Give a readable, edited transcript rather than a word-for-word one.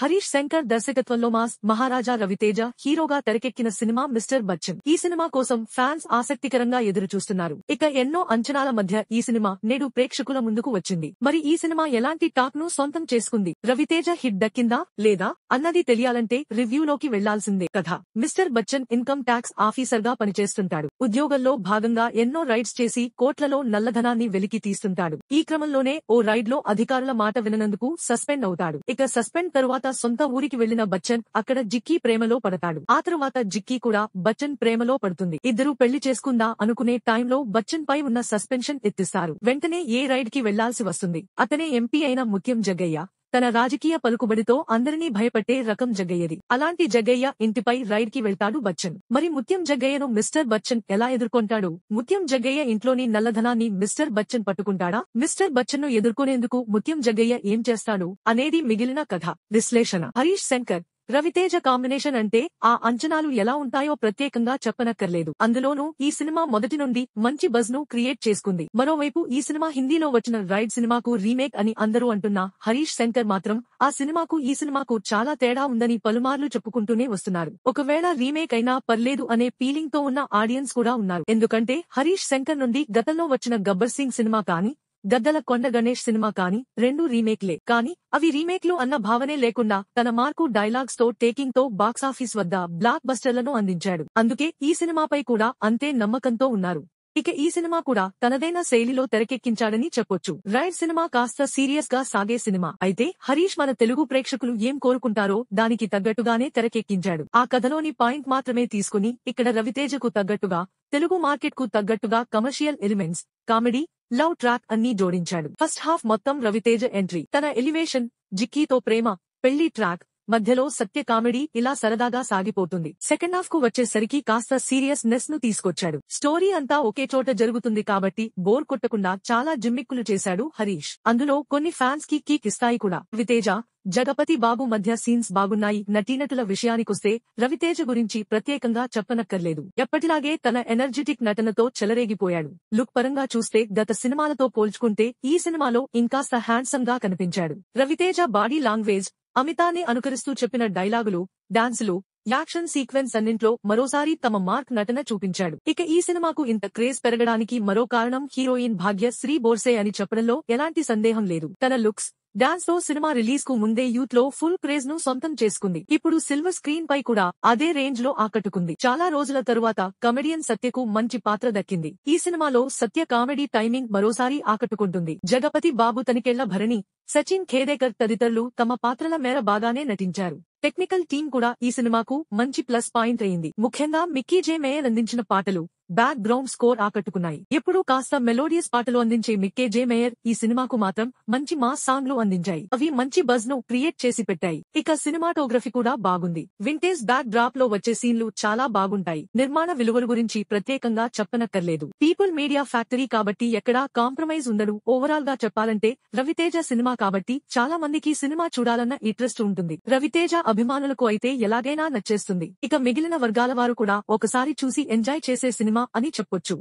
హరీష్ శంకర్ దర్శకత్వంలో మాస్ మహారాజా రవితేజ హీరోగా తెరకెక్కిన సినిమా మిస్టర్ బచ్చన్. ఈ సినిమా కోసం ఫ్యాన్స్ ఆసక్తికరంగా ఎదురుచూస్తున్నారు. ఇక ఎన్నో అంచనాల మధ్య ఈ సినిమా నేడు ప్రేక్షకుల ముందుకు వచ్చింది. మరి ఈ సినిమా ఎలాంటి టాక్ ను సొంతం చేసుకుంది, రవితేజ హిట్ దక్కిందా లేదా అన్నది తెలియాలంటే రివ్యూలోకి వెళ్లాల్సిందే. కథ: mister Bachchan income tax officer గా పనిచేస్తుంటాడు. ఉద్యోగంలో భాగంగా ఎన్నో రైడ్స్ చేసి కోట్లలో నల్లధనాన్ని వెలికి తీస్తుంటాడు. ఈ క్రమంలోనే ఓ రైడ్ లో అధికారుల మాట విననందుకు సస్పెండ్ అవుతాడు. ఇక సస్పెండ్ తరువాత సొంత ఊరికి వెళ్లిన బచ్చన్ అక్కడ జిక్కీ ప్రేమలో పడతాడు. ఆ తరువాత జిక్కీ కూడా బచ్చన్ ప్రేమలో పడుతుంది. ఇద్దరూ పెళ్లి చేసుకుందా అనుకునే టైంలో బచ్చన్ పై ఉన్న సస్పెన్షన్ ఎత్తిస్తారు. వెంటనే ఏ రైడ్ కి వెళ్లాల్సి వస్తుంది. అతనే ఎంపీ అయిన ముత్యం జగ్గయ్య. తన రాజకీయ పలుకుబడితో అందరినీ భయపట్టే రకం జగ్గయ్యది. అలాంటి జగ్గయ్య ఇంటిపై రైడ్ కి వెళ్తాడు బచ్చన్. మరి ముత్యం జగ్గయ్యను మిస్టర్ బచ్చన్ ఎలా ఎదుర్కొంటాడు? ముత్యం జగ్గయ్య ఇంట్లోని నల్లధనాన్ని మిస్టర్ బచ్చన్ పట్టుకుంటాడా? మిస్టర్ బచ్చన్ ను ఎదుర్కొనేందుకు ముత్యం జగ్గయ్య ఏం చేస్తాడు అనేది మిగిలిన కథ. విశ్లేషణ: హరీష్ శంకర్ రవితేజ కాంబినేషన్ అంటే ఆ అంచనాలు ఎలా ఉంటాయో ప్రత్యేకంగా చెప్పనక్కర్లేదు. అందులోనూ ఈ సినిమా మొదటి నుండి మంచి బజ్ ను క్రియేట్ చేసుకుంది. మరోవైపు ఈ సినిమా హిందీలో వచ్చిన రైడ్ సినిమాకు రీమేక్ అని అందరూ అంటున్నా హరీష్ శంకర్ మాత్రం ఆ సినిమాకు ఈ సినిమాకు చాలా తేడా ఉందని పలుమార్లు చెప్పుకుంటూనే వస్తున్నారు. ఒకవేళ రీమేక్ అయినా పర్లేదు అనే ఫీలింగ్ తో ఉన్న ఆడియన్స్ కూడా ఉన్నారు. ఎందుకంటే హరీష్ శంకర్ నుండి గతంలో వచ్చిన గబ్బర్ సింగ్ సినిమా కానీ, గద్దల కొండ గణేష్ సినిమా కానీ రెండూ రీమేక్లే. కానీ అవి రీమేక్లు అన్న భావనే లేకుండా తన మార్కు డైలాగ్స్ తో టేకింగ్ తో బాక్సాఫీస్ వద్ద బ్లాక్ బస్టర్లను అందించాడు. అందుకే ఈ సినిమాపై కూడా అంతే నమ్మకంతో ఉన్నారు. ఇక ఈ సినిమా కూడా తనదైన శైలిలో తెరకెక్కించాడని చెప్పొచ్చు. రైడ్ సినిమా కాస్త సీరియస్ గా సాగే సినిమా అయితే హరీష్ మన తెలుగు ప్రేక్షకులు ఏం కోరుకుంటారో దానికి తగ్గట్టుగానే తెరకెక్కించాడు. ఆ కథలోని పాయింట్ మాత్రమే తీసుకుని ఇక్కడ రవితేజకు తగ్గట్టుగా, తెలుగు మార్కెట్ కు తగ్గట్టుగా commercial elements, comedy, love track అన్నీ జోడించాడు. ఫస్ట్ హాఫ్ మొత్తం రవితేజ ఎంట్రీ, తన ఎలివేషన్, జిక్కీతో ప్రేమ, పెళ్లి ట్రాక్, మధ్యలో సత్య కామెడీ ఇలా సరదాగా సాగిపోతుంది. సెకండ్ హాఫ్ కు వచ్చేసరికి కాస్త సీరియస్ నెస్ ను తీసుకొచ్చాడు. స్టోరీ అంతా ఒకే చోట జరుగుతుంది కాబట్టి బోర్ కొట్టకుండా చాలా జిమ్మిక్కులు చేశాడు హరీష్. అందులో కొన్ని ఫ్యాన్స్ కి కిక్ ఇస్తాయి కూడా. రవితేజ, జగపతి బాబు మధ్య సీన్స్ బాగున్నాయి. నటీనటుల విషయానికొస్తే రవితేజ గురించి ప్రత్యేకంగా చెప్పనక్కర్లేదు. ఎప్పటిలాగే తన ఎనర్జెటిక్ నటనతో చెలరేగిపోయాడు. లుక్ పరంగా చూస్తే గత సినిమాలతో పోల్చుకుంటే ఈ సినిమాలో ఇంకాస్త హ్యాండ్సమ్ గా కనిపించాడు. రవితేజ బాడీ లాంగ్వేజ్, అమితాన్ని అనుకరిస్తూ చెప్పిన డైలాగులు, డాన్సులు, యాక్షన్ సీక్వెన్స్ అన్నింట్లో మరోసారి తమ మార్క్ నటన చూపించాడు. ఇక ఈ సినిమాకు ఇంత క్రేజ్ పెరగడానికి మరో కారణం హీరోయిన్ భాగ్య శ్రీ బోర్సే అని చెప్పడంలో ఎలాంటి సందేహం లేదు. తన లుక్స్, డాన్స్ తో సినిమా రిలీజ్ కు ముందే యూత్ లో ఫుల్ క్రేజ్ ను సొంతం చేసుకుంది. ఇప్పుడు సిల్వర్ స్క్రీన్ పై కూడా అదే రేంజ్ లో ఆకట్టుకుంది. చాలా రోజుల తరువాత కమెడియన్ సత్యకు మంచి పాత్ర దక్కింది. ఈ సినిమాలో సత్య కామెడీ టైమింగ్ మరోసారి ఆకట్టుకుంటుంది. జగపతి బాబు, తనికెళ్ల భరణి, సచిన్ ఖేదేకర్ తదితరులు తమ పాత్రల మేర బాగానే నటించారు. టెక్నికల్ టీం కూడా ఈ సినిమాకు మంచి ప్లస్ పాయింట్ అయింది. ముఖ్యంగా మిక్కీ జే మేయర్ అందించిన పాటలు, బ్యాక్ గ్రౌండ్ స్కోర్ ఆకట్టుకున్నాయి. ఎప్పుడూ కాస్త మెలోడియస్ పాటలు అందించే మిక్కీ జే మేయర్ ఈ సినిమాకు మాత్రం మంచి మాస్ సాంగ్లు అందించాయి. అవి మంచి బజ్ ను క్రియేట్ చేసి పెట్టాయి. ఇక సినిమాటోగ్రఫీ కూడా బాగుంది. వింటేజ్ బ్యాక్ డ్రాప్ లో వచ్చే సీన్లు చాలా బాగుంటాయి. నిర్మాణ విలువల గురించి ప్రత్యేకంగా చెప్పనక్కర్లేదు. పీపుల్ మీడియా ఫ్యాక్టరీ కాబట్టి ఎక్కడా కాంప్రమైజ్ ఉండడు. ఓవరాల్ గా చెప్పాలంటే రవితేజ సినిమా కాబట్టి చాలా మందికి సినిమా చూడాలన్న ఇంట్రెస్ట్ ఉంటుంది. రవితేజ అభిమానులకు అయితే ఎలాగైనా నచ్చేస్తుంది. ఇక మిగిలిన వర్గాల వారు కూడా ఒకసారి చూసి ఎంజాయ్ చేసే సినిమా అని చెప్పొచ్చు.